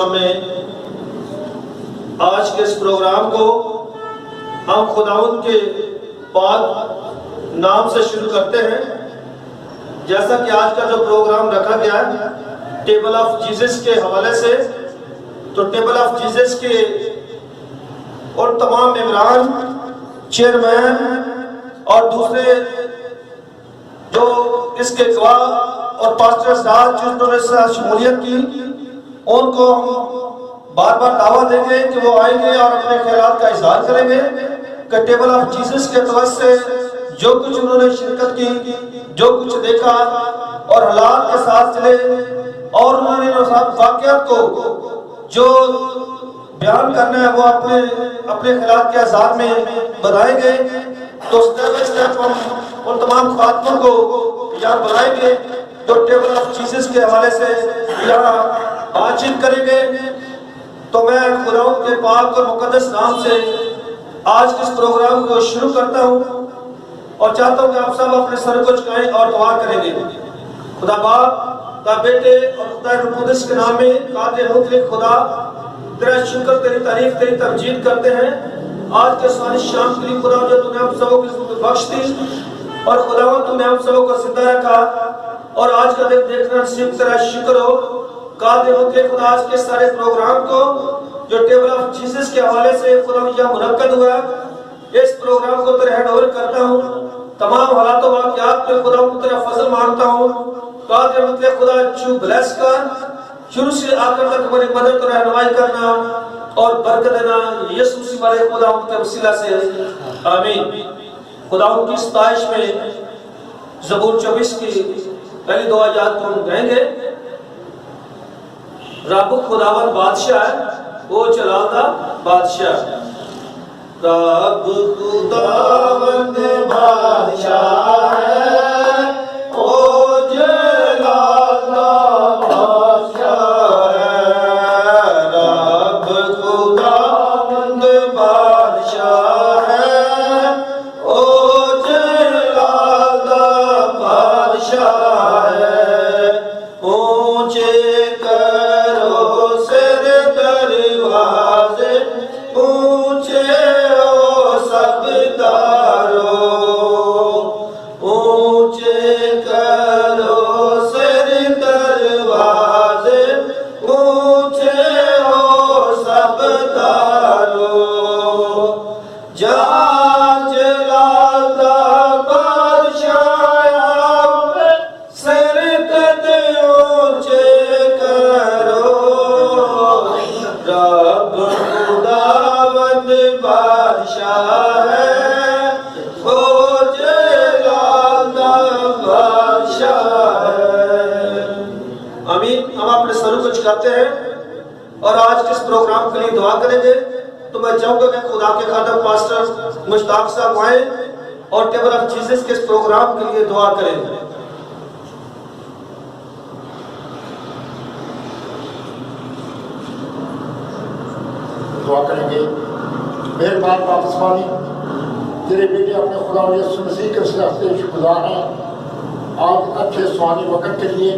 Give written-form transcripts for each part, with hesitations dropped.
نام میں آج کے اس پروگرام کو ہم خداوند کے پاک نام سے شروع کرتے ہیں۔ جیسا کہ آج کا جو پروگرام رکھا گیا ہے ٹیبل آف جیزس کے حوالے سے، تو ٹیبل آف جیزس کے اور تمام ممبران، چیئرمین اور دوسرے جو اس کے گواہ اور پاسٹر صاحب جنہوں نے شمولیت کی، ان کو ہم بار بار دعوت دیں گے کہ وہ آئیں گے اور اپنے خیالات کا اظہار کریں گے کہ ٹیبل آف جیزس کے توسط سے جو کچھ انہوں نے شرکت کی، جو کچھ دیکھا اور حالات کے ساتھ چلے، اور انہوں نے واقعات کو جو بیان کرنا ہے وہ اپنے خیالات کے اظہار میں بتائیں گے۔ تو سٹیپ بائی سٹیپ ہم ان تمام خاتموں کو یہاں بلائیں گے جو ٹیبل آف جیزس کے حوالے سے یہاں بات چیت کریں گے۔ تو میں خداوند کے پاک اور مقدس نام سے آج کے اس پروگرام کو شروع کرتا ہوں اور چاہتا ہوں کہ آپ سب اپنے سر کو جھکائیں اور دعا کریں گے۔ خدا باپ، خدا بیٹے اور خدا روح القدس کے نام میں قادر مطلق خدا، تیرا شکر، تیری تعریف، تیری تمجید کرتے ہیں آج کے ساری شام کے لیے خدا جو تو نے ہم سبوں کی بخش دی، اور خداوند تو نے ہم سبوں کو زندہ رکھا اور آج کا دن دیکھنا نصیب تیرا شکر ہو۔ قادر مطلق خدا آج کے سارے پروگرام کو جو ٹیبل آف جیزس کے حوالے سے خدا یہاں منعقد ہوا، اس پروگرام کو تیرے ہینڈ اوور کرتا ہوں۔ تمام حالات و واقعات پہ خدا تیرا فضل مانگتا ہوں۔ قادر مطلق خدا جو بلیس کر، شروع سے آخر تک ہماری مدد اور رہنمائی کرنا اور برکت دینا، یسوع مسیح ہمارے خدا ان کے وسیلہ سے آمین۔ خدا ان کی ستائش میں زبور 24 کی پہلی دو آیات کو ہم کہیں گے۔ رب خداوند بادشاہ ہے، وہ چلاتا بادشاہ ہے۔ رب خداوند بادشاہ ہے، وہ جلالا بادشاہ ہے۔ رب خداوند بادشاہ ہے، وہ جلالا بادشاہ ہے۔ اونچے کرو سر دروازے، اونچے ہو سب دارو، اونچے کرو سر دروازے، اونچے ہو سب دارو۔ جہاں جلالہ بادشاہ آوے، سر قد اونچے کرو۔ رب خداوند بادشاہ ہے، وہ جلالہ بادشاہ ہے۔ آمین۔ ہم اپنے سروں کو جھکاتے ہیں اور آج کے اس پروگرام کے لیے دعا کریں گے۔ تو میں چاہوں گا کہ خدا کے خادم پاسٹر مشتاق صاحب آئیں اور ٹیبل آف جیزس کے اس پروگرام کے لیے دعا کریں۔ دعا کریں گے۔ مہربان باپ آسمانی، تیرے بیٹے اپنے خدا یسوع مسیح کے وسیلہ سے شکرگزار ہیں آج اچھے سوانی وقت کے لیے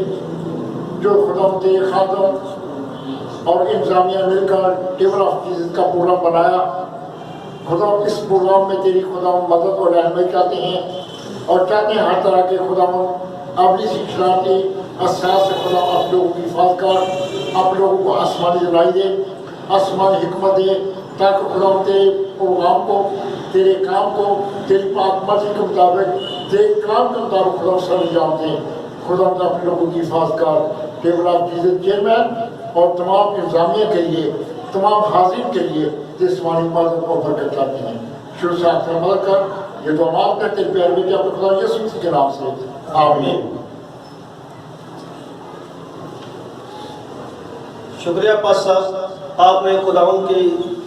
جو خدا کے خادم اور انتظامیہ مل کر ٹیبل آف جیزس کا پروگرام بنایا۔ خدا اس پروگرام میں تیری خدا مدد اور رہنمائی چاہتے ہیں اور چاہتے ہیں ہر طرح کے خدا ابلیسی شرارتی اثرات سے خدا آپ لوگوں کی حفاظت کر، آپ لوگوں کو آسمانی رہنمائی دے، آسمانی حکمت دے، تاکہ خدا تیرے پروگرام کو، تیرے کام کو تیری پاک مرضی کے مطابق، تیرے کام کے مطابق خدا سر انجام دے۔ خدا اپنے لوگوں کی حفاظت کر۔ ٹیبل آف جیزس چیئرمین اور تمام انتظامیہ کے لیے، تمام حاضرین کے لیے جسمانی مدد اور برکت چاہتے ہیں۔ شروع سے آخر مدد کر یہ دعا مانگ کرتے ہیں پیارے بیٹے اپنے خدا یسوع مسیح کے نام سے آمین۔ شکریہ پاسٹر صاحب، آپ نے خداوند کی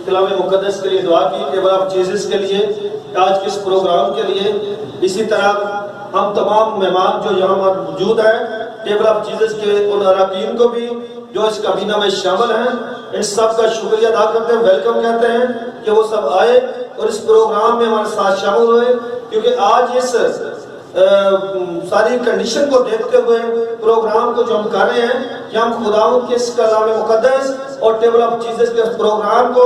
کلام مقدس کے لیے دعا کی، ٹیبل آف جیزس کے لیے، آج کے اس پروگرام کے لیے۔ اسی طرح ہم تمام مہمان جو یہاں موجود ہیں، ٹیبل آف جیزس کے ان اراکین کو بھی جو اس کابینہ میں شامل ہیں، ان سب کا شکریہ ادا کرتے ہیں، ویلکم کہتے ہیں کہ وہ سب آئے اور اس پروگرام میں ہمارے ساتھ شامل ہوئے، کیونکہ آج اس ساری کنڈیشن کو دیکھتے ہوئے پروگرام کو جو ہم کر رہے ہیں کہ ہم خداوند کے اس کلام مقدس اور ٹیبل آف جیزس کے پروگرام کو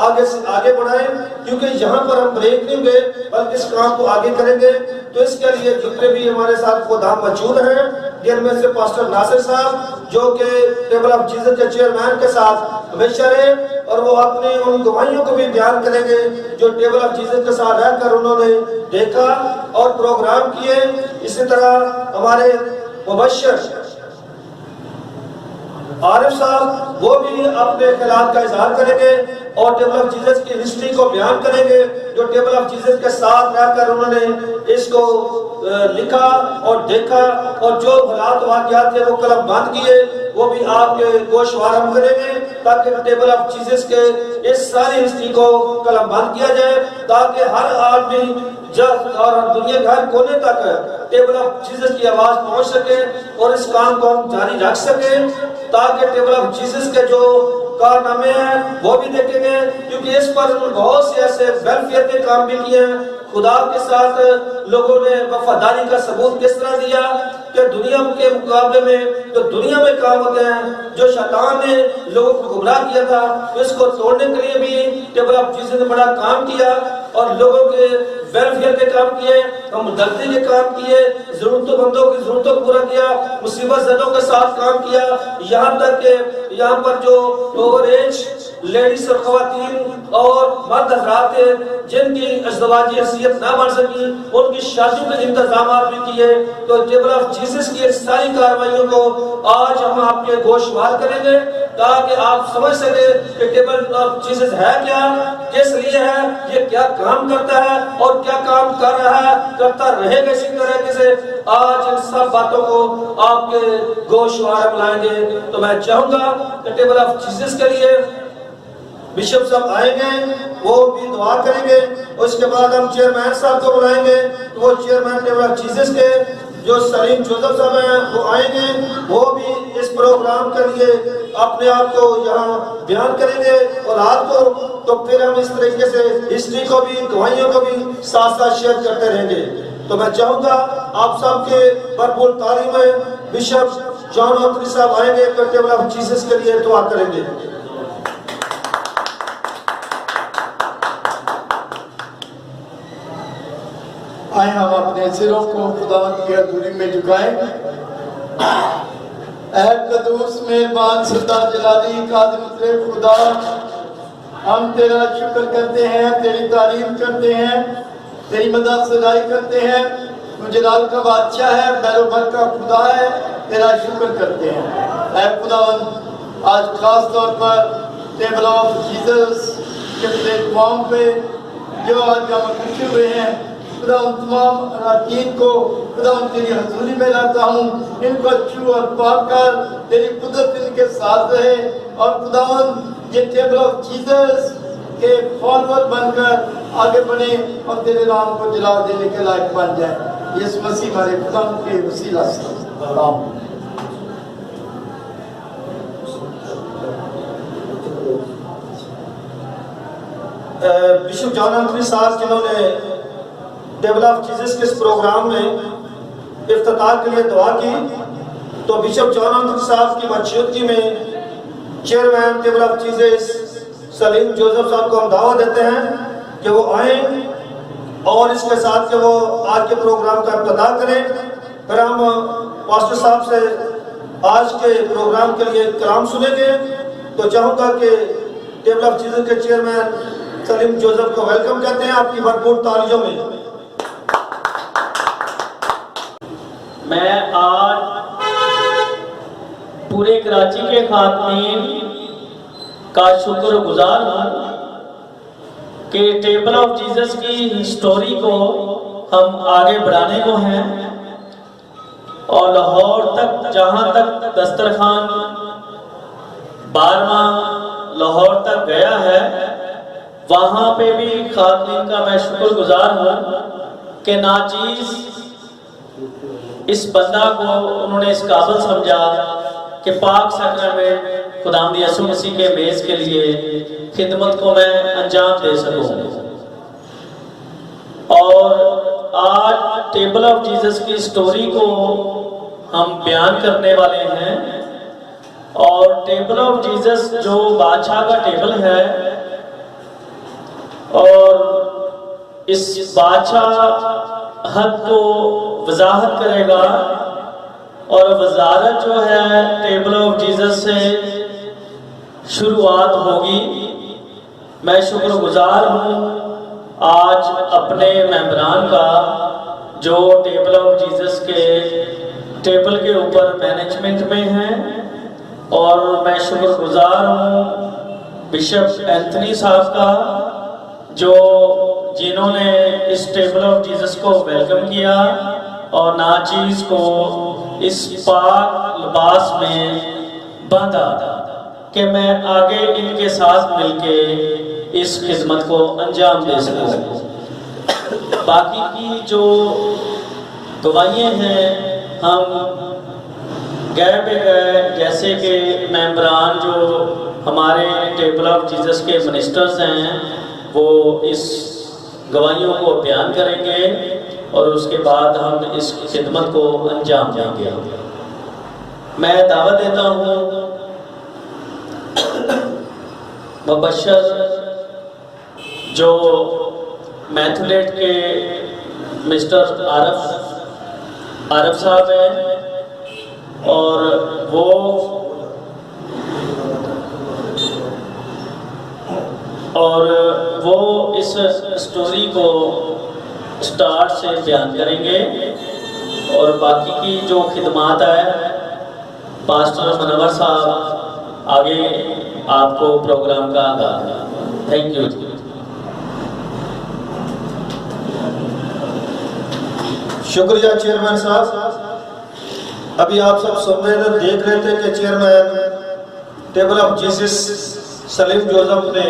آگے سے آگے بڑھائیں، کیونکہ یہاں پر ہم بریک نہیں گے بلکہ اس کام کو آگے کریں گے۔ تو اس کے لیے جتنے بھی ہمارے ساتھ خدام موجود ہیں، جن میں سے پاسٹر ناصر صاحب جو کہ ٹیبل آف جیزس کے چیئرمین کے ساتھ ہمیشہ رہے، اور وہ اپنی ان گواہیوں کو بھی بیان کریں گے جو ٹیبل آف جیزس کے ساتھ رہ کر انہوں نے دیکھا اور پروگرام کیے۔ اسی طرح ہمارے مبشر عارف صاحب وہ بھی اپنے خیالات کا اظہار کریں گے اور ٹیبل آف جیزس کی ہسٹری کو بیان کریں گے، جو ٹیبل آف جیزس کے ساتھ رہ کر انہوں نے اس کو لکھا اور دیکھا، اور جو حالات واقعات تھے وہ قلم بند کیے، وہ بھی آپ کے گوشوار ہم کریں گے تاکہ ٹیبل آف جیزس کے اس ساری ہسٹری کو قلم بند کیا جائے، تاکہ ہر آدمی جب اور دنیا کے ہر کونے تک ٹیبل آف جیزس کی آواز پہنچ سکے اور اس کام کو ہم جاری رکھ سکیں، تاکہ ٹیبل آف جیزس کے جو کارنامے ہیں وہ بھی دیکھیں گے، کیونکہ اس پر بہت سے ایسے ویلفیئر کے کام بھی کیے ہیں۔ خدا کے ساتھ لوگوں نے وفاداری کا ثبوت کس طرح دیا کہ دنیا کے مقابلے میں جو دنیا میں کام ہوتے ہیں، جو شیطان نے لوگوں کو گمراہ کیا تھا، اس کو توڑنے کے لیے بھی ٹیبل آف جیزس نے بڑا کام کیا اور لوگوں کے ویلفیئر کے کام کیے، ہمدردی کے کام کیے، ضرورت مندوں کی ضرورتوں کو پورا کیا، مصیبت زدوں کے ساتھ کام کیا، یہاں تک کہ یہاں پر جو اوور ایج لیڈیز اور خواتین اور مرد حضرات تھے جن کی ازدواجی حیثیت نہ بن سکی، ان کی شادیوں کے انتظامات بھی کیے۔ تو ٹیبل آف جیزس کی ساری کارروائیوں کو آج ہم آپ کے گوشوار کریں گے تاکہ آپ سمجھ سکیں کہ ٹیبل آف جیزس ہے کیا، کس لیے ہے، یہ کیا کام کرتا ہے اور کیا کام کر رہا ہے، کرتا رہے گا اسی طرح سے۔ آج ان سب باتوں کو آپ کے گوشوار ہم لائیں گے۔ تو میں چاہوں گا کہ ٹیبل آف جیزس کے لیے بشپ صاحب آئیں گے، وہ بھی دعا کریں گے، اور اس کے بعد ہم چیئرمین صاحب کو بلائیں گے، تو وہ چیئرمین ٹیبل آف جیزس کے جو سلیم جوزف صاحب ہیں وہ آئیں گے، وہ بھی اس پروگرام کے لیے اپنے آپ کو یہاں بیان کریں گے اور رات کو، تو پھر ہم اس طریقے سے ہسٹری کو بھی گواہیوں کو بھی ساتھ ساتھ شیئر کرتے رہیں گے۔ تو میں چاہوں گا آپ سب کے بھرپور تعلیم میں بشپ جان آنتری صاحب آئیں گے تو ٹیبل آف جیزس کے لیے دعا کریں گے۔ آئیں ہم اپنے سروں کو خداوند کی حضوری میں جھکائیں۔ اے قدوس مہربان سردار جلالی قادر مطلب خدا، ہم تیرا شکر کرتے ہیں، تیری تعریف کرتے ہیں، تیری مدح ستائی کرتے ہیں۔ تو جلال کا بادشاہ ہے، بیر و بر کا خدا ہے، تیرا شکر کرتے ہیں۔ اے خداوند، آج خاص طور پر ٹیبل آف جیزس کے پلیٹ فارم پہ جو آج ہم اکٹھے ہوئے ہیں، خدا ان تمام اراکین کو خدا ان تیری حضوری میں لاتا ہوں، ان کو چھو اور پاک کر، تیری قدرت ان کے ساتھ رہے، اور خداوند یہ ٹیبل آف جیزس کے فالوور بن کر آگے بڑھیں اور تیرے نام کو جلال دینے کے لائق بن جائیں۔ یس مسیح ہمارے خداوند کے وسیلہ سے آمین۔ بشپ جان آنتری صاحب جنہوں نے ٹیبل آف جیزس کے اس پروگرام میں افتتاح کے لیے دعا کی، تو بشپ جان آنتری صاحب کی موجودگی میں chairman table of Jesus Saleem Joseph صاحب کو ہم دعوت دیتے ہیں کہ وہ آئیں اور اس کے ساتھ کہ وہ آج کے پروگرام کا افتتاح کریں۔ پھر ہم پاسٹر صاحب سے آج کے پروگرام کے لیے کلام سنیں گے۔ تو چاہوں گا کہ ٹیبل آف جیزس کے چیئرمین سلیم جوزف کو ویلکم کہتے ہیں آپ کی بھرپور تالیوں میں۔ میں آج پورے کراچی کے خواتین کا شکر گزار ہوں کہ ٹیبل آف جیزس کی سٹوری کو ہم آگے بڑھانے کو ہیں، اور لاہور تک جہاں تک دسترخوان 12واں لاہور تک گیا ہے، وہاں پہ بھی خواتین کا میں شکر گزار ہوں کہ ناچیز اس بندہ کو انہوں نے اس قابل سمجھا کہ پاک سیکرمنٹ خداوند یسوع مسیح کے میز کے لیے خدمت کو میں انجام دے سکوں۔ اور آج ٹیبل آف جیزس کی سٹوری کو ہم بیان کرنے والے ہیں، اور ٹیبل آف جیزس جو بادشاہ کا ٹیبل ہے، اور اس بادشاہت کو وضاحت کرے گا، اور وزارت جو ہے ٹیبل آف جیزس سے شروعات ہوگی۔ میں شکر گزار ہوں آج اپنے ممبران کا جو ٹیبل آف جیزس کے ٹیبل کے اوپر مینجمنٹ میں ہیں، اور میں شکر گزار ہوں بشپ اینتھنی صاحب کا جنہوں نے اس ٹیبل آف جیزس کو ویلکم کیا اور ناچیز کو اس پاک لباس میں باندھا کہ میں آگے ان کے ساتھ مل کے اس خدمت کو انجام دے سکوں۔ باقی کی جو گواہیاں ہیں ہم گئے بے گئے، جیسے کہ ممبران جو ہمارے ٹیبل آف جیزس کے منسٹرز ہیں وہ اس گواہیوں کو بیان کریں گے، اور اس کے بعد ہم اس خدمت کو انجام دیں گے۔ میں دعوت دیتا ہوں مبشر جو میتھولیٹ کے مسٹر عارف صاحب ہیں، اور وہ اس سٹوری کو سٹارٹ سے بیان کریں گے، اور باقی کی جو خدمات ہے پاسٹر منور صاحب آگے آپ کو پروگرام کا آغاز ہے۔ Thank you. شکریہ چیئرمین صاحب۔ ابھی آپ سب سن رہے تھے، دیکھ رہے تھے کہ chairman table of Jesus Saleem Joseph نے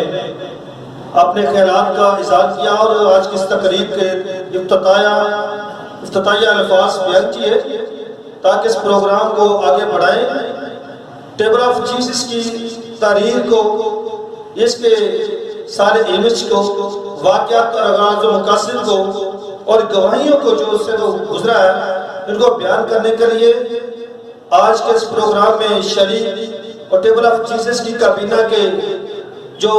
اپنے خیالات کا اظہار کیا، اور آج کی اس تقریب کے افتتاحیہ الفاظ بیان کیے تاکہ اس پروگرام کو آگے بڑھائیں۔ ٹیبل آف جیزس کی تاریخ کو، اس کے سارے ایونٹس کو، واقعات اور آغاز و مقاصد کو، اور گواہیوں کو جو اس سے گزرا ہے ان کو بیان کرنے کے لیے آج کے اس پروگرام میں شریک اور ٹیبل آف جیزس کی کابینہ کے جو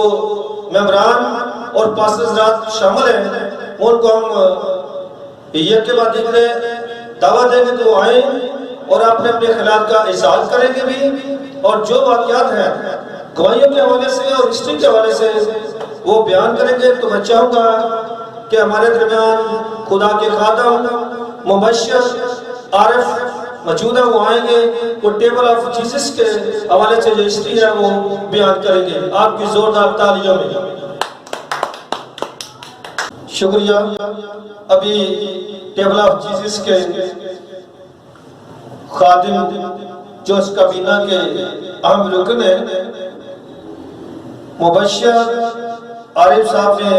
ممبران اور پاسٹر حضرات شامل ہیں ان کو ہم یک کے بعد دیکھ رہے دعویٰ دیں گے کہ وہ آئیں اور اپنے خیالات کا اظہار کریں گے بھی، اور جو واقعات ہیں گواہیوں کے حوالے سے اور ہسٹری کے حوالے سے وہ بیان کریں گے۔ تو میں چاہوں گا کہ ہمارے درمیان خدا کے خادم مبشر عارف موجود ہیں، وہ آئیں گے، وہ ٹیبل آف جیزس کے حوالے سے جو ہسٹری ہے وہ بیان کریں گے۔ آپ کی زوردار تالیوں میں شکریہ۔ ابھی ٹیبل آف جیزس کے خادم جو اس کابینہ کے اہم رکن ہیں مبشر عارف صاحب نے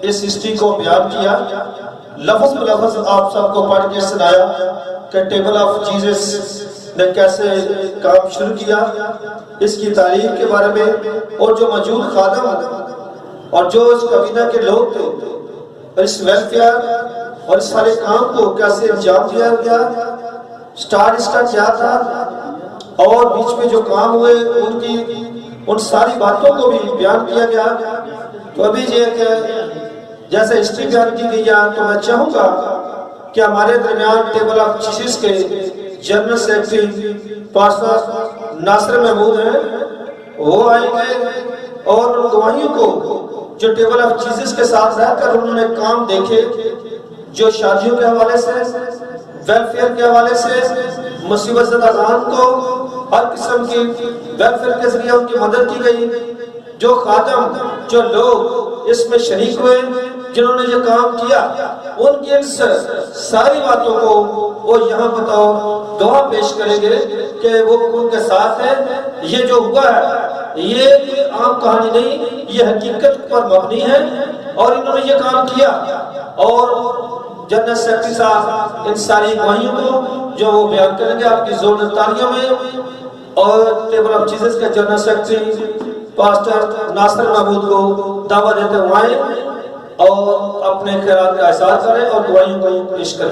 اس ہسٹری کو بیان کیا، لفظ بلفظ آپ سب کو پڑھ کے سنایا کہ ٹیبل آف جیزس نے کیسے کام شروع کیا، اس کی تاریخ کے بارے میں، اور جو موجود خادم اور جو اس کابینہ کے لوگ تھے، اس ویلفیئر اور اس سارے کام کو کیسے انجام دیا گیا، سٹارٹ اس کا کیا تھا، اور بیچ میں جو کام ہوئے ان ساری باتوں کو بھی بیان کیا گیا۔ تو ابھی یہ کہ جیسے ہسٹری بیان کی گئی ہے، تو میں چاہوں گا کہ ہمارے درمیان ٹیبل آف جیزس کے جنرل سیکرٹری پاسٹر ناصر محمود ہیں، وہ آئیں گے اور گواہیوں کو جو ٹیبل آف جیزس کے ساتھ رہ کر انہوں نے کام دیکھے، جو شادیوں کے حوالے سے، ویلفیئر کے حوالے سے، مصیبت زدہ ذہن کو ہر قسم کی ویلفیئر کے ذریعے ان کی مدد کی گئی، جو خادم جو لوگ اس میں شریک ہوئے جنہوں نے یہ کام کیا، ان کی ساری باتوں کو وہ یہاں بتاؤ گواہ پیش کریں گے کہ وہ ان کے ساتھ ہیں۔ یہ جو ہوا ہے یہ کوئی عام کہانی نہیں، یہ حقیقت پر مبنی ہے، اور انہوں نے یہ کام کیا۔ اور جنرل سیکرٹری صاحب ان ساری گواہیوں کو جو وہ بیان کریں گے آپ کی زوردار تالیوں میں، اور ٹیبل آف جیزس کے جنرل سیکرٹری پاسٹر ناصر محمود کو دعوت دیتے ہوئے آئیں اور اپنے خیالات کا اظہار کریں اور گواہیوں کو پیش کریں۔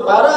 12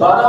12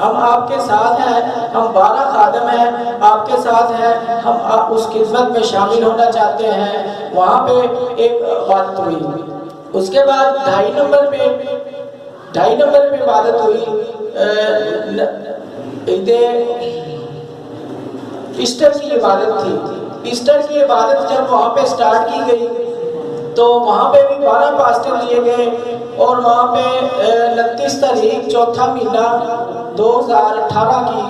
ہم آپ کے ساتھ ہیں، ہم 12 خادم ہیں آپ کے ساتھ ہیں، ہم اس خدمت میں شامل ہونا چاہتے ہیں۔ وہاں پہ ایک بات ہوئی۔ اس کے بعد 2.5 نمبر پہ عبادت ہوئی، ایسٹر کی عبادت تھی۔ ایسٹر کی عبادت جب وہاں پہ سٹارٹ کی گئی تو وہاں پہ بھی 12 پاسٹر لیے گئے اور وہاں پہ 29 تاریخ 4واں مہینہ 2018 کی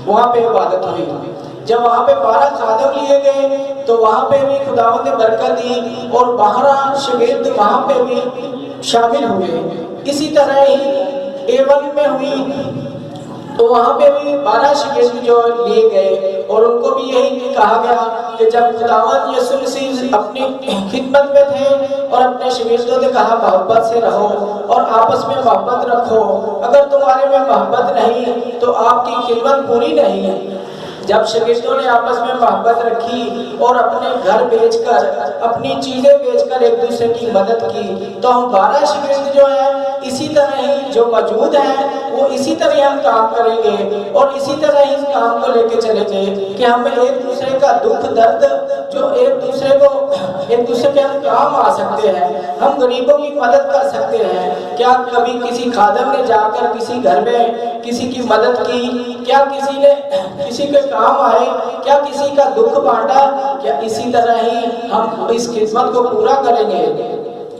وہاں پہ عبادت ہوئی۔ جب وہاں پہ 12 خادم لیے گئے تو وہاں پہ بھی خداوند نے برکت دی اور 12 شاگرد وہاں پہ بھی شامل ہوئے۔ اسی طرح ہی A1 میں ہوئی تو وہاں پہ بھی 12 شاگرد جو لیے گئے اور ان کو بھی یہی کہا گیا کہ جب خداوند یسوع مسیح اپنی خدمت میں تھے اور اپنے شاگردوں نے کہا محبت سے رہو اور آپس میں محبت رکھو، اگر تمہارے میں محبت نہیں تو آپ کی خدمت پوری نہیں ہے۔ جب شاگردوں نے آپس میں محبت رکھی اور اپنے گھر بیچ کر اپنی چیزیں بیچ کر ایک دوسرے کی مدد کی تو ہم 12 شاگرد جو ہیں اسی طرح ہی جو موجود ہیں وہ اسی طرح ہم کام کریں گے اور اسی طرح ہی اس کام کو لے کے چلیں گے کہ ہم ایک دوسرے کا دکھ درد جو ایک دوسرے کے ہم کام آ سکتے ہیں، ہم غریبوں کی مدد کر سکتے ہیں۔ کیا کبھی کسی خادم نے جا کر کسی گھر میں کسی کی مدد کی؟ کیا کسی نے کسی کے کام آئے؟ کیا کسی کا دکھ بانٹا؟ کیا اسی طرح ہی ہم اس خدمت کو پورا کریں گے؟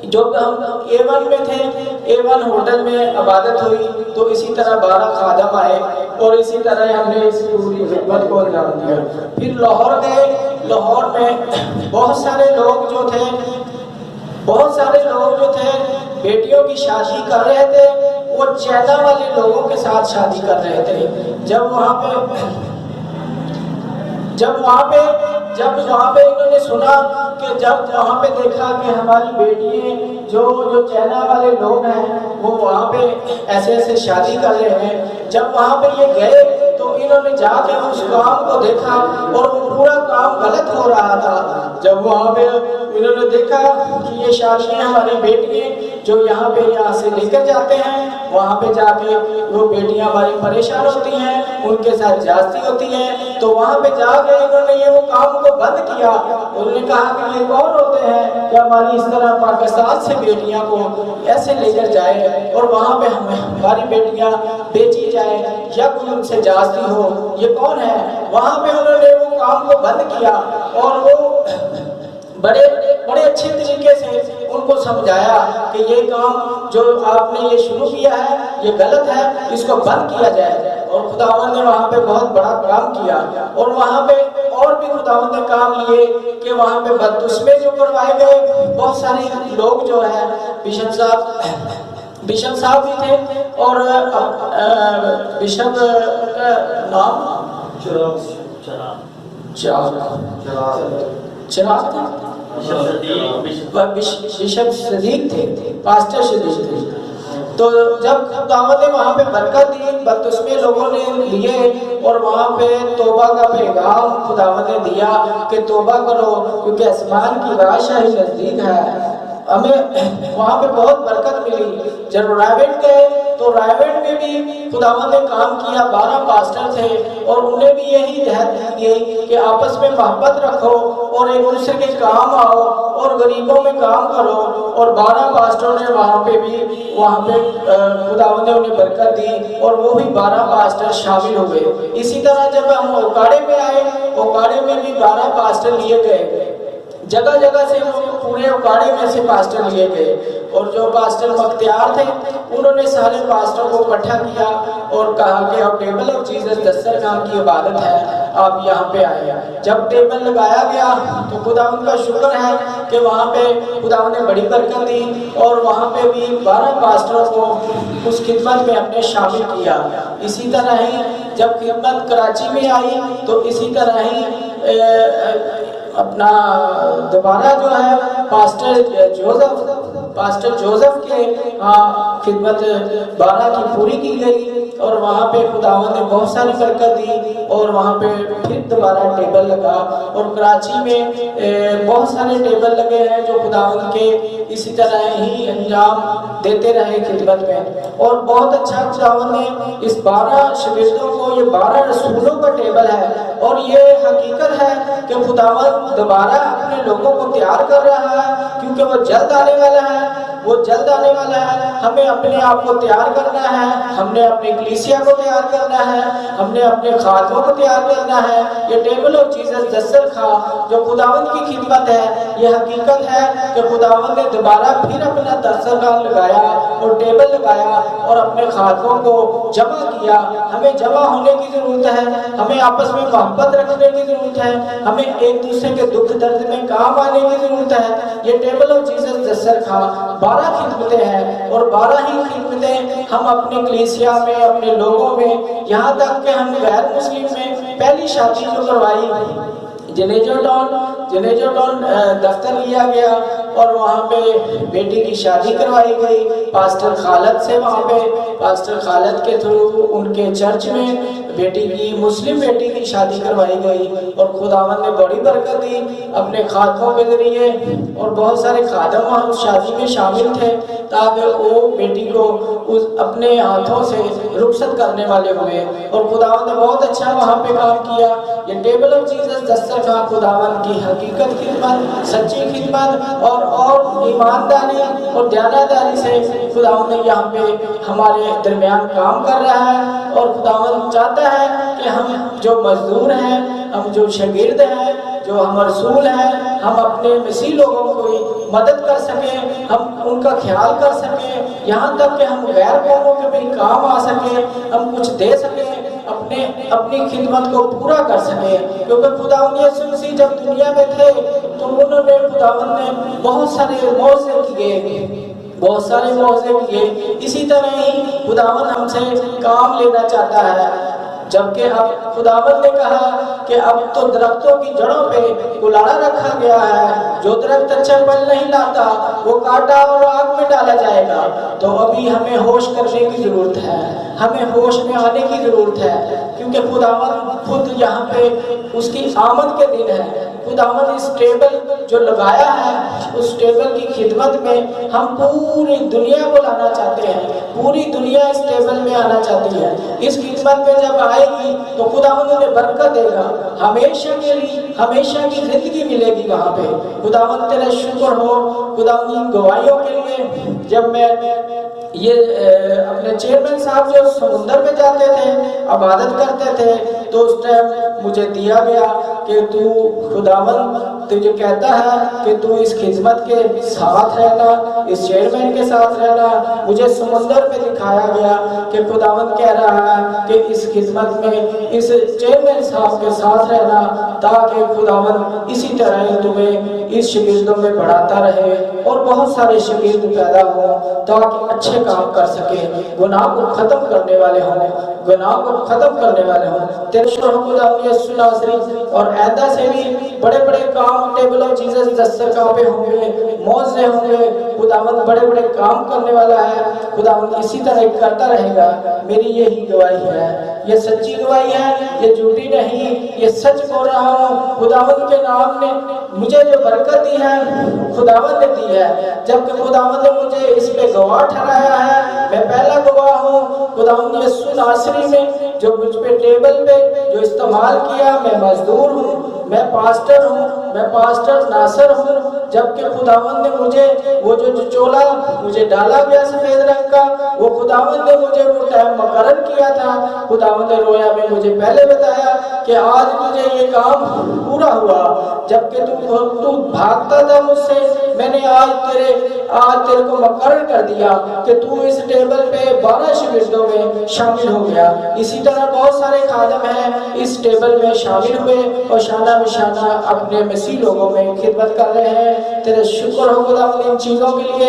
جو ہم A1 میں تھے، A1 ہوٹل میں عبادت ہوئی تو اسی طرح 12 خادم آئے اور اسی طرح ہم نے اس پوری خدمت کو انجام دیا۔ پھر لاہور گئے، لاہور میں بہت سارے لوگ جو تھے بیٹیوں کی شادی کر رہے تھے، وہ چائنا والے لوگوں کے ساتھ شادی کر رہے تھے۔ جب وہاں پہ انہوں نے سنا کہ جب وہاں پہ دیکھا کہ ہماری بیٹیاں جو چائنا والے لوگ ہیں وہ وہاں پہ ایسے شادی کر رہے ہیں، جب وہاں پہ یہ گئے تو انہوں نے جا کے اس کام کو دیکھا اور وہ پورا کام غلط ہو رہا تھا۔ جب وہاں پہ انہوں نے دیکھا کہ یہ شادیاں ہماری بیٹیاں جو یہاں سے لے کر جاتے ہیں، وہاں پہ جا کے وہ بیٹیاں ہماری پریشان ہوتی ہیں، ان کے ساتھ زیادتی ہوتی ہے، تو وہاں پہ جا کے انہوں نے یہ وہ کام کو بند کیا۔ انہوں نے کہا کہ یہ کون ہوتے ہیں کہ ہماری اس طرح پاکستان سے بیٹیاں کو ایسے لے کر جائے اور وہاں پہ ہماری بیٹیاں بیچی جائے یا کوئی ان سے زیادتی ہو، یہ کون ہے؟ وہاں پہ انہوں نے وہ کام کو بند کیا اور وہ بڑے اچھے طریقے سے ان کو سمجھایا کہ یہ کام جو آپ نے یہ شروع کیا ہے یہ غلط ہے، اس کو بند کیا جائے۔ اور خداوند نے وہاں پہ بہت بڑا کام کیا اور وہاں پہ اور بھی خداوند نے کام لیے کہ وہاں پہ بپتسمے جو کروائے گئے، بہت سارے لوگ جو ہے بشپ صاحب بھی تھے اور بشپ کا نام چراغ تھا، بشپ صدیق تھے، پاسٹر صدیق تھے۔ تو جب خداوند نے وہاں پہ برکت دی، بپتسمے لوگوں نے لیے اور وہاں پہ توبہ کا پیغام خداوند نے دیا کہ توبہ کرو کیونکہ آسمان کی بادشاہی نزدیک ہے۔ ہمیں وہاں پہ بہت برکت ملی۔ جب رائیوڈ گئے تو رائیوڈ میں بھی خداوند نے کام کیا، 12 پاسٹر تھے اور انہیں بھی یہی ہدایت دی گئی کہ آپس میں محبت رکھو اور ایک دوسرے کے کام آؤ اور غریبوں میں کام کرو، اور 12 پاسٹروں نے وہاں پہ خداوند نے انہیں برکت دی اور وہ بھی 12 پاسٹر شامل ہو گئے۔ اسی طرح جب ہم اوکاڑے میں آئے، اوکاڑے میں بھی 12 پاسٹر لیے گئے، جگہ جگہ سے پورے اوکاڑے میں سے پاسٹر لیے گئے اور جو پاسٹر مختیار تھے انہوں نے سارے پاسٹروں کو اکٹھا کیا اور کہا کہ اب ٹیبل آف جیزس دسترخوان کی عبادت ہے، آپ یہاں پہ آئے۔ جب ٹیبل لگایا گیا تو خداوند کا شکر ہے کہ وہاں پہ خداوند نے بڑی برکت دی اور وہاں پہ بھی 12 پاسٹروں کو اس خدمت میں اپنے شامل کیا۔ اسی طرح ہی جب خدمت کراچی میں آئی تو اسی طرح ہی اپنا دوبارہ جو ہے پاسٹر جوزف کے خدمت 12 کی پوری کی گئی اور وہاں پہ خداوند نے بہت ساری برکت دی اور وہاں پہ پھر دوبارہ ٹیبل لگا اور کراچی میں بہت سارے ٹیبل لگے ہیں جو خداوند کے اسی طرح ہی انجام دیتے رہے خدمت میں. اور بہت اچھا خداوند نے اس 12 شاگردوں کو، یہ 12 رسولوں کا ٹیبل ہے اور یہ حقیقت ہے کہ خداوند دوبارہ اپنے لوگوں کو تیار کر رہا ہے کیونکہ وہ جلد آنے والا ہے، وہ جلد آنے والا ہے. ہمیں اپنے آپ کو تیار کرنا ہے، ہم نے اپنی کلیسیا کو تیار کرنا ہے، ہم نے اپنے خادموں کو تیار کرنا ہے. یہ ٹیبل آف جیسس دستر خواہ جو خداوند کی خدمت ہے، یہ حقیقت ہے کہ خداوند نے دوبارہ پھر اپنا دسترخوان لگایا اور ٹیبل لگایا اور اپنے خادموں کو جمع کیا. ہمیں جمع ہونے کی ضرورت ہے، ہمیں آپس میں محبت رکھنے کی ضرورت ہے، ہمیں ایک دوسرے کے دکھ درد میں کام آنے کی ضرورت ہے. یہ ٹیبل آف جیسس دستر خواہ 12 خدمتیں ہیں اور 12 ہی خدمتیں ہم اپنی کلیسیا میں، اپنے لوگوں میں، یہاں تک کہ ہم غیر مسلم میں پہلی شادی جو کروائی جنیجو ٹاؤن دفتر لیا گیا اور وہاں پہ بیٹی کی شادی کروائی گئی پاسٹر خالد سے. وہاں پہ پاسٹر خالد کے تھرو ان کے چرچ میں بیٹی کی، مسلم بیٹی کی شادی کروائی گئی اور خداوند نے بڑی برکت دی اپنے خادموں کے ذریعے. اور بہت سارے خادم وہاں اس شادی میں شامل تھے تاکہ وہ بیٹی کو اپنے ہاتھوں سے رخصت کرنے والے ہوئے اور خداوند نے بہت اچھا وہاں پہ کام کیا. یہ ٹیبل آف جیسس دستر خواہ خداوند کی حقیقت خدمت، سچی خدمت اور ایمانداری اور دیانتداری سے خداوند نے یہاں پہ ہمارے درمیان کام کر رہا ہے. اور خداوند چاہتا ہے کہ ہم جو مزدور ہیں، ہم جو شاگرد ہیں، جو ہم رسول ہیں، ہم اپنے مسیح لوگوں کو مدد کر سکیں، ہم ان کا خیال کر سکیں، یہاں تک کہ ہم غیر قوموں کے بھی کام آ سکیں، ہم کچھ دے سکیں، اپنی خدمت کو پورا کر سکیں. کیونکہ خداوند یسوع مسیح جب دنیا میں تھے تو انہوں نے، خداوند نے بہت سارے معجزے کیے. اسی طرح ہی خداوند ہم سے کام لینا چاہتا ہے. جبکہ اب خداوند نے کہا کہ اب تو درختوں کی جڑوں پہ کلاڑا رکھا گیا ہے، جو درخت اچھا پھل نہیں لاتا وہ کاٹا اور آگ میں ڈالا جائے گا. تو ابھی ہمیں ہوش کرنے کی ضرورت ہے، ہمیں ہوش میں آنے کی ضرورت ہے کیونکہ خداوند خود یہاں پہ اس کی آمد کے دن ہے. خداوند اس ٹیبل جو لگایا ہے، اس ٹیبل کی خدمت میں ہم پوری دنیا کو لانا چاہتے ہیں. پوری دنیا اس ٹیبل میں آنا چاہتی ہے. اس خدمت میں جب آئے گی تو خداوند انہیں برکت دے گا، ہمیشہ کے لیے ہمیشہ کی زندگی ملے گی وہاں پہ. خداوند تیرا شکر ہو خداوند ان گواہیوں کے لیے. جب میں یہ اپنے چیئرمین صاحب جو سمندر میں جاتے تھے، عبادت کرتے تھے، تو اس ٹائم مجھے دیا گیا کہ تو خداوند تجھے کہتا ہے کہ تو اس خدمت کے ساتھ رہنا، اس چیئرمین کے ساتھ رہنا. مجھے سمندر میں دکھایا گیا کہ خداوند کہہ رہا ہے کہ اس خدمت میں اس چیئرمین صاحب کے ساتھ رہنا تاکہ خداوند اسی طرح تمہیں اس شاگردوں میں بڑھاتا رہے اور بہت سارے شاگرد پیدا ہوں تاکہ اچھے کام کر سکیں، گناہ کو ختم کرنے والے ہوں، گناہ کو ختم کرنے والے ہوں. تیرے شکر خداوند یسوع ناصری. اور آئندہ سے بھی بڑے بڑے کام ٹیبل آف جیسس دستر خواہ پہ ہوں گے، معجزے ہوں گے. خداوند بڑے بڑے کام کرنے والا ہے. خداوند اسی طرح کرتا رہے گا. میری یہی گواہی ہے، یہ سچی گواہی ہے، یہ جھوٹی نہیں، یہ سچ بول رہا ہوں. خداوند کے نام نے مجھے جو برکت دی ہے خداوند نے دی ہے، جبکہ خداوند نے مجھے اس پہ گواہ ٹھہرایا ہے. میں پہلا گواہ ہوں. خداوند یسوع ناصری نے جو مجھ پہ ٹیبل پہ جو استعمال کیا، میں مزدور ہوں، میں پاسٹر ہوں، میں پاسٹر ناصر ہوں. جبکہ خداوند نے مجھے وہ جو چولا مجھے ڈالا گیا سفید رنگ کا، وہ خداوند نے مجھے وہ ٹائم مقرر کیا تھا. خداوند نے رویا میں مجھے پہلے بتایا کہ آج تجھے یہ کام پورا ہوا. جبکہ تو بھاگتا تھا مجھ سے، میں نے آج تیرے کو مقرر کر دیا کہ تو اس ٹیبل پہ 12 شاگردوں میں شامل ہو گیا. اسی طرح بہت سارے خادم ہیں اس ٹیبل میں شامل ہوئے اور شانہ بشانہ اپنے مسیح لوگوں میں خدمت کر رہے ہیں. تیرے شکر ہو خدا ان چیزوں کے لیے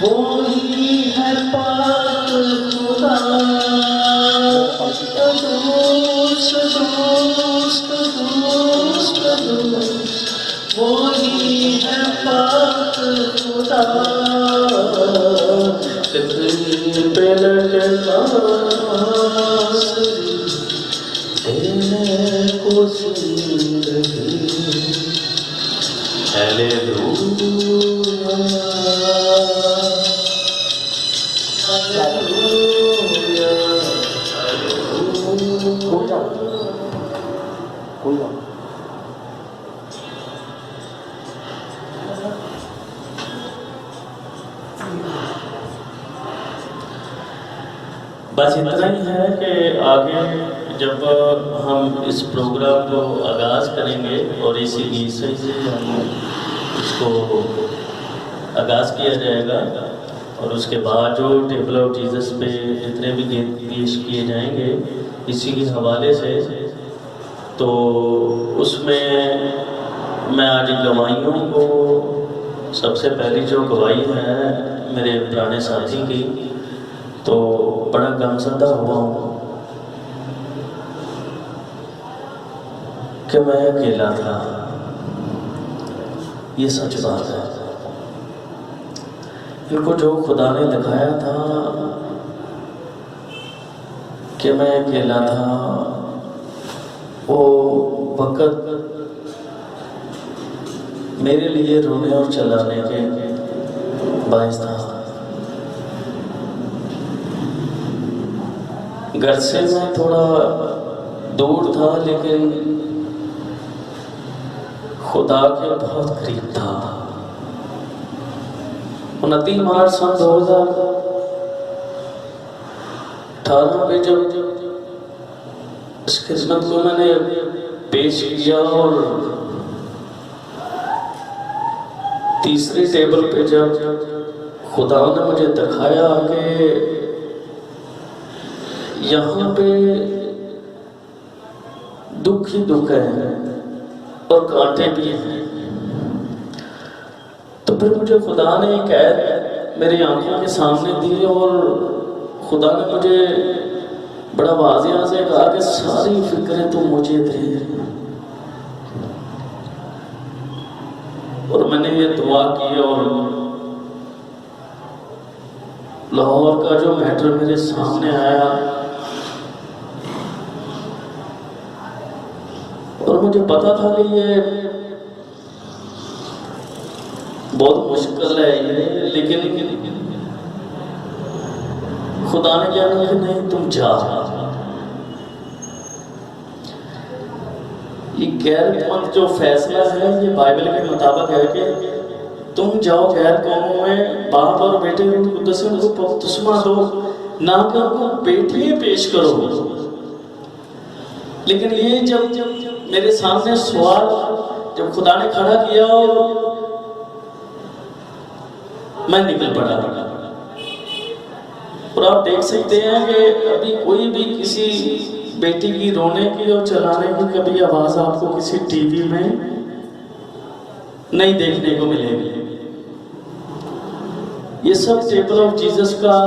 وہی ہے پاک خدا، دوست دوست دوست دوست، وہی ہے پاک خدا، تقدیر پہ لٹکا دینے کو زندگی، ہیلیلویا ہیلیلویا ہیلیلویا۔ کوئی بات بس اتنا ہی ہے کہ آگے جب ہم اس پروگرام کو آغاز کریں گے اور اسی گیت سے ہم اس کو آغاز کیا جائے گا، اور اس کے بعد جو ٹیبل آف جیزس پہ جتنے بھی گیت پیش کیے جائیں گے اسی کے حوالے سے، تو اس میں آج گواہیوں کو، سب سے پہلی جو گواہی ہے میرے پرانے ساتھی کی، تو بڑا غمزدہ ہوا ہوں کہ میں اکیلا تھا، یہ سچ بات ہے۔ ان کو جو خدا نے دکھایا تھا کہ میں اکیلا تھا، وہ وقت میرے لیے رونے اور چلانے کے باعث تھا۔ گھر سے میں تھوڑا دور تھا لیکن خدا کے بہت قریب تھا۔ 29 مارچ سن 2018 میں جب اس خدمت کو میں نے پیش کیا اور تیسری ٹیبل پہ جب خدا نے مجھے دکھایا کہ یہاں پہ دکھ ہی دکھ ہے اور کانٹے بھی ہیں، تو پھر مجھے خدا نے ایک عید میری آنکھوں کے سامنے دی اور خدا نے مجھے بڑا واضح سے کہا کہ ساری فکریں تو مجھے دے، اور میں نے یہ دعا کی اور لاہور کا جو میٹر میرے سامنے آیا اور مجھے پتا تھا کہ یہ بہت مشکل ہے یہ، لیکن خدا نے کیا کہا کہ نہیں تم جا۔ یہ غیر مند جو فیصلہ ہے یہ بائبل کے مطابق ہے کہ تم جاؤ غیر قوموں میں، باپ اور بیٹے روح القدس سے ان کو بپتسمہ دو، نہ کہ ان کو بیٹیاں پیش کرو۔ لیکن یہ جب میرے سامنے سوال جب خدا نے کھڑا کیا اور میں نکل پڑا، اور آپ دیکھ سکتے ہیں کہ ابھی کوئی بھی کسی بیٹی کی رونے کی اور چلانے کی کبھی آواز آپ کو کسی ٹی وی میں نہیں دیکھنے کو ملے گی۔ یہ سب ٹیبل آف جیزس کا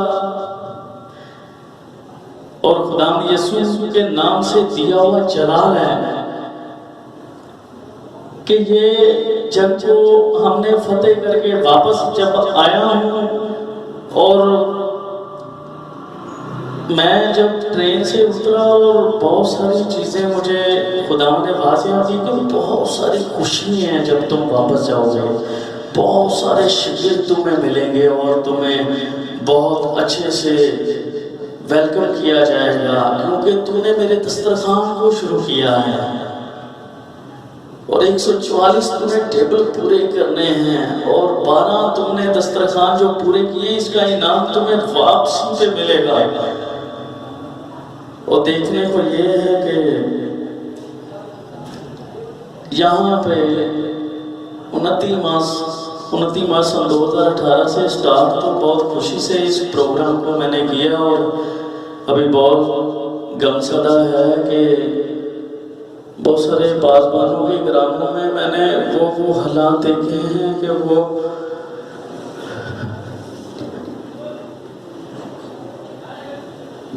اور خدا یسوع کے نام سے دیا ہوا جلال ہے کہ یہ جنگ کو ہم نے فتح کر کے واپس جب آیا ہوں، اور میں جب ٹرین سے اترا اور بہت ساری چیزیں مجھے خدا نے واضح کی کہ بہت ساری خوشی ہیں جب تم واپس جاؤ گے، بہت سارے شاگرد تمہیں ملیں گے اور تمہیں بہت اچھے سے ویلکم کیا جائے گا، کیونکہ تم نے میرے دسترخوان کو شروع کیا ہے، اور 144 تمہیں ٹیبل پورے کرنے ہیں، اور 12 تم نے دسترخوان جو پورے کیے اس کا انعام تمہیں واپسی پہ ملے گا۔ اور دیکھنے کو یہ ہے کہ یہاں پہ 29 مارچ سن 2018 سے سٹارٹ تو بہت خوشی سے اس پروگرام کو میں نے کیا، اور ابھی بہت غمزدہ ہے کہ بہت سارے پاسبانوں کے گراموں میں نے وہ حالات دیکھے ہیں کہ وہ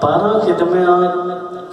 12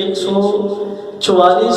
144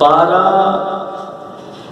12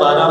12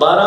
12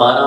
12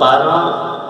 12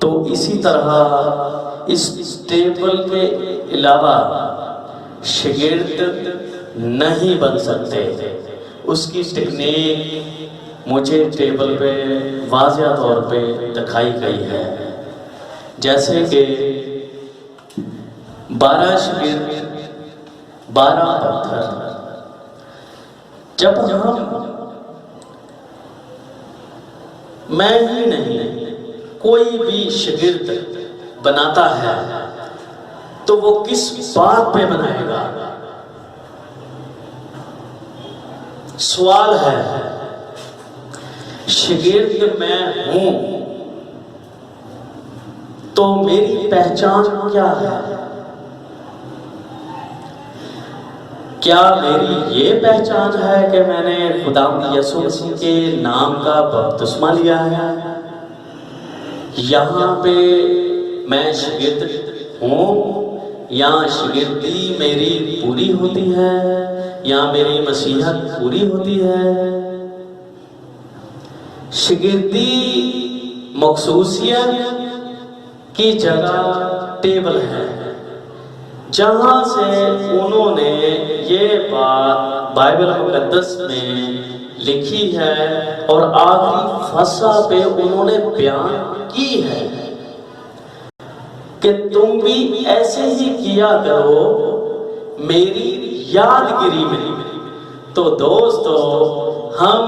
تو اسی طرح اس ٹیبل کے علاوہ شاگرد نہیں بن سکتے. اس کی ٹیکنیک مجھے ٹیبل پہ واضح طور پہ دکھائی گئی ہے. جیسے کہ 12 شاگرد 12 پتھر. جب میں ہی نہیں کوئی بھی شاگرد بناتا ہے تو وہ کس بات پہ بنائے گا؟ سوال ہے. شاگرد میں ہوں تو میری پہچان کیا ہے؟ کیا میری یہ پہچان ہے کہ میں نے خداوند یسوع مسیح کے نام کا بپتسمہ لیا ہے؟ یہاں پہ میں شاگرد ہوں یا شاگردی میری پوری ہوتی ہے یا میری مسیحیت پوری ہوتی ہے؟ شاگردی مخصوصیت کی جگہ ٹیبل ہے، جہاں سے انہوں نے یہ بات بائبل مقدس میں لکھی ہے اور آخری فصل پہ انہوں نے بیان کی ہے کہ تم بھی ایسے ہی کیا کرو میری یادگیری میں. تو دوستو، ہم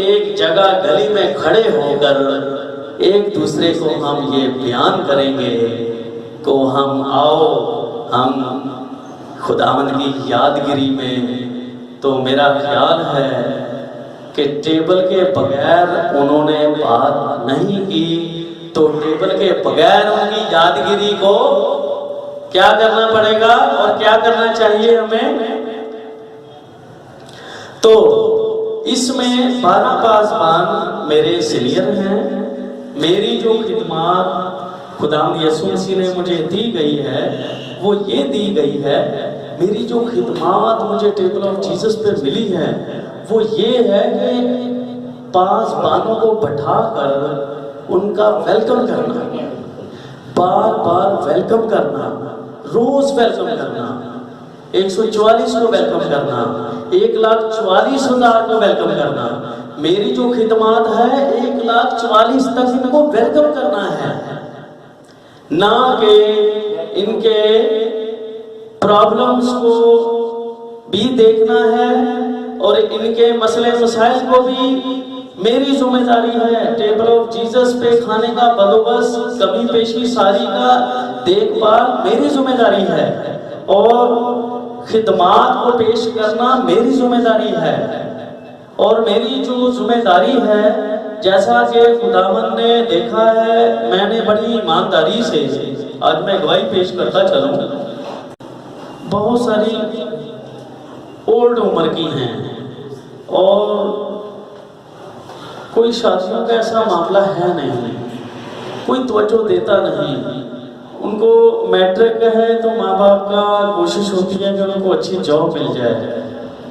ایک جگہ گلی میں کھڑے ہو کر ایک دوسرے کو ہم یہ بیان کریں گے کہ ہم آؤ ہم خداوند کی یادگیری میں. تو میرا خیال ہے کہ ٹیبل کے بغیر انہوں نے بات نہیں کی، تو ٹیبل کے بغیر ان کی یادگیری کو کیا کرنا پڑے گا اور کیا کرنا چاہیے ہمیں؟ تو اس میں 12 پاسبان میرے سینئر ہیں. میری جو خدمات خداوند یسوع مسیح نے مجھے دی گئی ہے وہ یہ دی گئی ہے. میری جو خدمات مجھے ٹیبل آف جیسس پہ ملی ہے وہ یہ ہے کہ پاسبانوں کو بٹھا کر ان کا ویلکم کرنا، بار بار ویلکم کرنا، روز ویلکم کرنا، 144 کو ویلکم کرنا، 1,44,000 کو ویلکم کرنا. میری جو خدمات ہے 1,44,000 تک ان کو ویلکم کرنا ہے، نہ کہ ان کے پرابلمز کو بھی دیکھنا ہے اور ان کے مسئلے مسائل کو بھی میری ذمہ داری ہے. ٹیبل آف جیسس پہ کھانے کا بندوبست، کمی پیشی ساری کا دیکھ بھال میری ذمہ داری ہے اور خدمات کو پیش کرنا میری ذمہ داری ہے. اور میری جو ذمہ داری ہے، جیسا کہ خداوند نے دیکھا ہے، میں نے بڑی ایمانداری سے آج میں گواہی پیش کرتا چلوں. بہت ساری اولڈ عمر کی ہیں اور کوئی شادیوں کا ایسا معاملہ ہے نہیں، کوئی توجہ دیتا نہیں. ان کو میٹرک ہے تو ماں باپ کا کوشش ہوتی ہے کہ ان کو اچھی جاب مل جائے.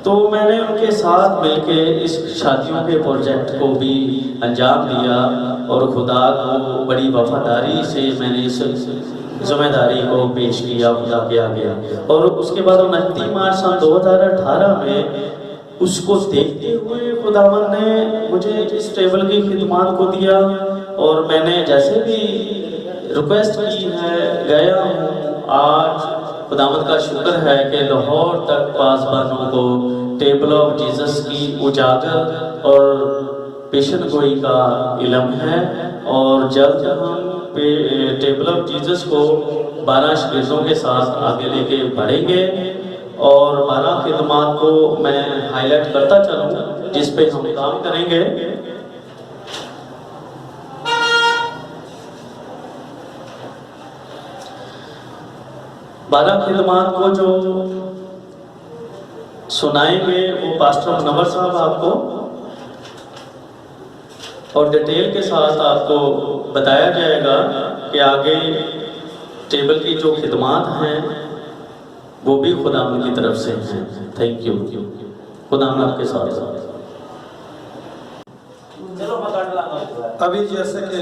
تو میں نے ان کے ساتھ مل کے اس شادیوں کے پروجیکٹ کو بھی انجام دیا اور خدا کو بڑی وفاداری سے میں نے اس ذمہ داری کو پیش کیا خدا کے آگے. اور اس کے بعد 29 مارچ سن 2018 میں اس کو دیکھتے ہوئے خداوند نے مجھے اس ٹیبل کی خدمات کو دیا اور میں نے جیسے بھی ریکویسٹ کی ہے گیا ہوں. آج خداوند کا شکر ہے کہ لاہور تک پاسبانوں کو ٹیبل آف جیسس کی اجاگر اور پیشن گوئی کا علم ہے اور جلد ہم ٹیبل آف جیسس کو 12 شاگردوں کے ساتھ آگے لے کے بڑھیں گے اور 12 خدمات کو میں ہائی لائٹ کرتا چلوں جس پہ ہم کام کریں گے. بارہ خدمات کو جو سنائیں گے وہ پاسٹر منور صاحب آپ کو اور ڈیٹیل کے ساتھ آپ کو بتایا جائے گا کہ آگے ٹیبل کی جو خدمات ہیں وہ بھی خدا کی طرف سے ہیں. Thank you. خدا آپ کے ساتھ. ابھی جیسے کہ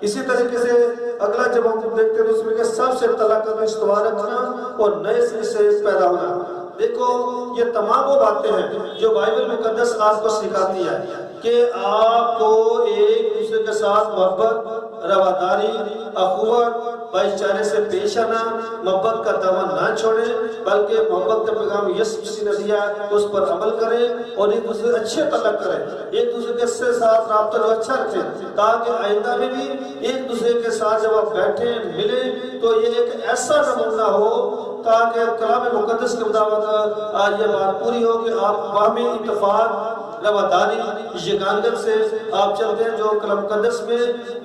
اسی طریقے سے اگلا جب ہم دیکھتے ہیں تو اس میں کہ سب سے طلاق کا استوار رکھنا اور نئے سرے سے پیدا ہونا. دیکھو یہ تمام وہ باتیں ہیں جو بائبل مقدس آپ کو سکھاتی ہے کہ آپ کو ایک دوسرے کے ساتھ محبت، رواداری، اخوت، بھائی چارے سے پیش آنا، محبت کا دامن نہ چھوڑیں بلکہ محبت کا پیغام یسوع مسیح نے دیا اس پر عمل کریں اور ایک دوسرے اچھے تعلق کریں، ایک دوسرے کے ساتھ رابطہ جو اچھا رکھیں تاکہ آئندہ میں بھی ایک دوسرے کے ساتھ جب آپ بیٹھیں ملیں تو یہ ایک ایسا نمونہ ہو تاکہ کلام مقدس کے مطابق آج یہ بات پوری ہو کہ آپ باہمی اتفاق، رواداری، یگانگت سے آپ چلتے ہیں جو کلام مقدس میں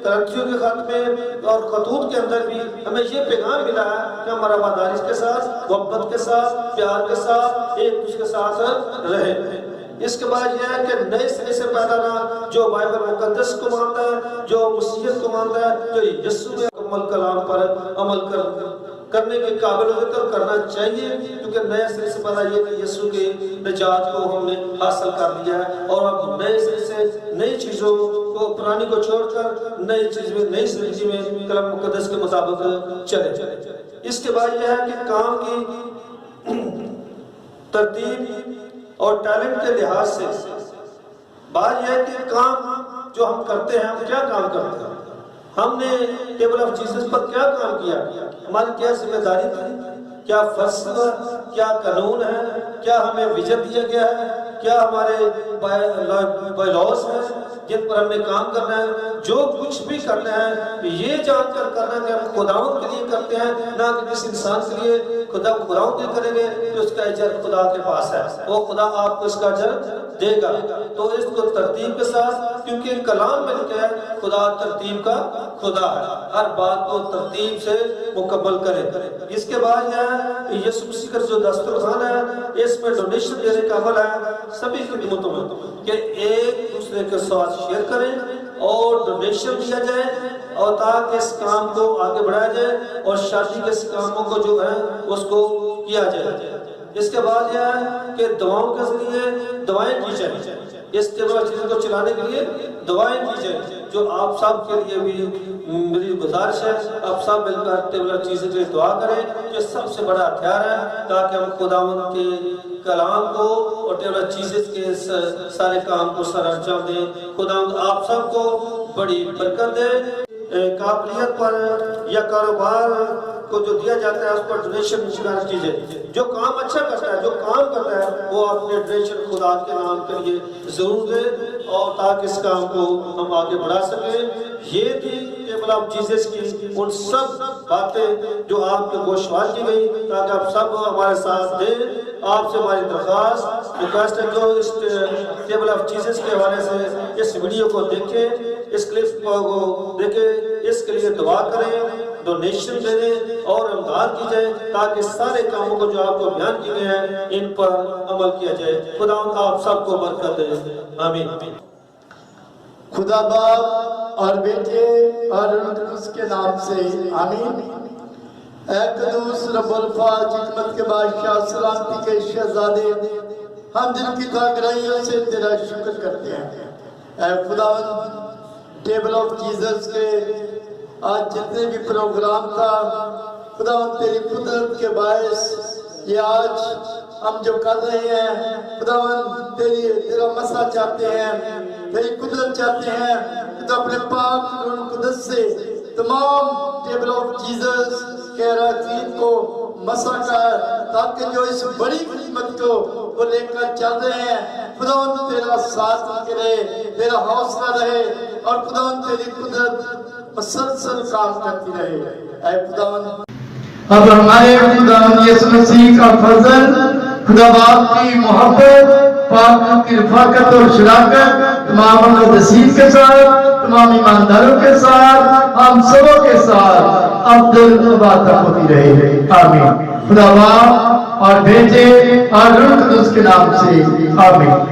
کرنتھیوں کے خط میں اور خطوط کے اندر بھی ہمیں یہ پیغام ملا ہے کہ ہم رواداری کے ساتھ، محبت کے ساتھ، پیار کے ساتھ ایک دوسرے کے ساتھ رہیں. اس کے بعد یہ ہے کہ نئے سرے سے پیدا نہ، جو بائبل مقدس کو مانتا ہے، جو مسیحیت کو مانتا ہے، جو یسوع کے مکمل کلام پر عمل کرنے کے قابل ہوتے تو کرنا چاہیے، کیونکہ نئے سرے سے پیدا یہ کہ یسوع کے نجات کو ہم نے حاصل کر لیا ہے اور اب نئے سرے سے نئی چیزوں کو، پرانی کو چھوڑ کر نئی چیز میں، نئی زندگی میں کلام مقدس کے مطابق چلے. اس کے بعد یہ ہے کہ کام کی ترتیب اور ٹیلنٹ کے لحاظ سے بات یہ ہے کہ کام جو ہم کرتے ہیں، ہم کیا کام کرتے ہیں، ہم نے ٹیبل آف جیسس پر کیا کام کیا، ہماری کیا ذمہ داری تھی، کیا فرض ہے، کیا قانون ہے، کیا ہمیں ویژن دیا گیا ہے، کیا ہمارے بائی لاز ہیں جن پر ہم نے کام کرنا ہے. جو کچھ بھی کرنا ہے یہ جان کر کرنا کہ ہم خداوند کے لیے کرتے ہیں، نہ کہ کسی انسان کے لیے. خداوند کے لیے کریں گے تو اس کا اجر خدا کے پاس ہے، وہ خدا آپ کو اس کا اجر دے گا. تو اس کو ترتیب کے ساتھ، کیونکہ کلام میں لکھا ہے خدا ترتیب کا خدا ہے، ہر بات کو ترتیب سے مکمل کرے. اس کے بعد یہ ہے کہ یسوع مسیح کا جو دسترخوان ہے اس میں ڈونیشن دینے کا عمل ہے سبھی خدمتوں میں کہ ایک دوسرے کے ساتھ شیئر کریں اور ڈونیشن دیا جائے اور تاکہ اس کام کو آگے بڑھایا جائے اور شادی کے اس کاموں کو جو ہے اس کو کیا جائے. اس کے بعد یہ ہے کہ دعاؤں کے ذریعے دعائیں کی جائیں، اس چیزوں کو چلانے کے لیے دعائیں کی جائیں. جو آپ سب کے لیے بھی میری گزارش ہے، آپ سب مل کر ٹیبل چیزوں کے لیے دعا کریں. یہ سب سے بڑا ہتھیار ہے تاکہ ہم خداوند کے کلام کو اور ٹیبل چیزیں کے سارے کام کو سر انجام دیں. خداوند آپ سب کو بڑی برکت دے. قابلیت پر یا کاروبار کو جو دیا جاتا ہے اس پر ڈونیشن شکار کیجئے. جو کام اچھا کرتا ہے، جو کام کرتا ہے وہ اپنے ڈونیشن خدا کے نام کے لیے ضرور دے اور تاکہ اس کام کو ہم آگے بڑھا سکیں. یہ تھی ٹیبل آف جیسس کی ان سب باتیں جو آپ کے گوشوار کی گئی تاکہ آپ سب ہمارے ساتھ دیں. آپ سے ہماری درخواست ریکویسٹ ہے جو اس ٹیبل آف جیسس کے حوالے سے اس ویڈیو کو دیکھیں، اس کلپ کو دیکھیں، اس کے لیے دعا کریں، ڈونیشن دے دیں اور امداد کی جائے تاکہ سارے کاموں کو جو آپ کو بیان کیے گئے ہیں ان پر عمل کیا جائے. خدا آپ سب کو برکت دے. آمین. خدا باپ اور بیٹے اور روح القدس کے نام سے آمین. اے قدوس رب الفاظ، حکمت کے بادشاہ، سلامتی کے شہزادے، ہم دل کی گہرائیوں سے تیرا شکر کرتے ہیں. اے خداوند، ٹیبل آف جیسس کے آج جتنے بھی پروگرام تھا، خداوند تیری قدرت کے باعث یہ آج ہم جو کر رہے ہیں، خداوند تیرا مسا چاہتے ہیں، تیری قدرت چاہتے ہیں کہ تو اپنے پاک روح القدس سے تمام ٹیبل آف جیسس کے اراکین کو مسا کر تاکہ جو اس بڑی خدمت کو وہ لے کر چل رہے ہیں، خداوند تیرا ساتھ کرے، تیرا حوصلہ رہے اور خداوند تیری قدرت مسلسل کام کرتی رہے. اے خداوند، اب ہمارے خداوند یسوع مسیح کا فضل، خدا باپ کی محبت، پاک کی رفاقت اور شراکت تمام اہل نصیب کے ساتھ، تمام ایمانداروں کے ساتھ، ہم سبوں کے ساتھ اب دل اباد تک ہوتی رہے. آمین. خدا باپ اور بیٹے اور روح القدس کے نام سے آمین.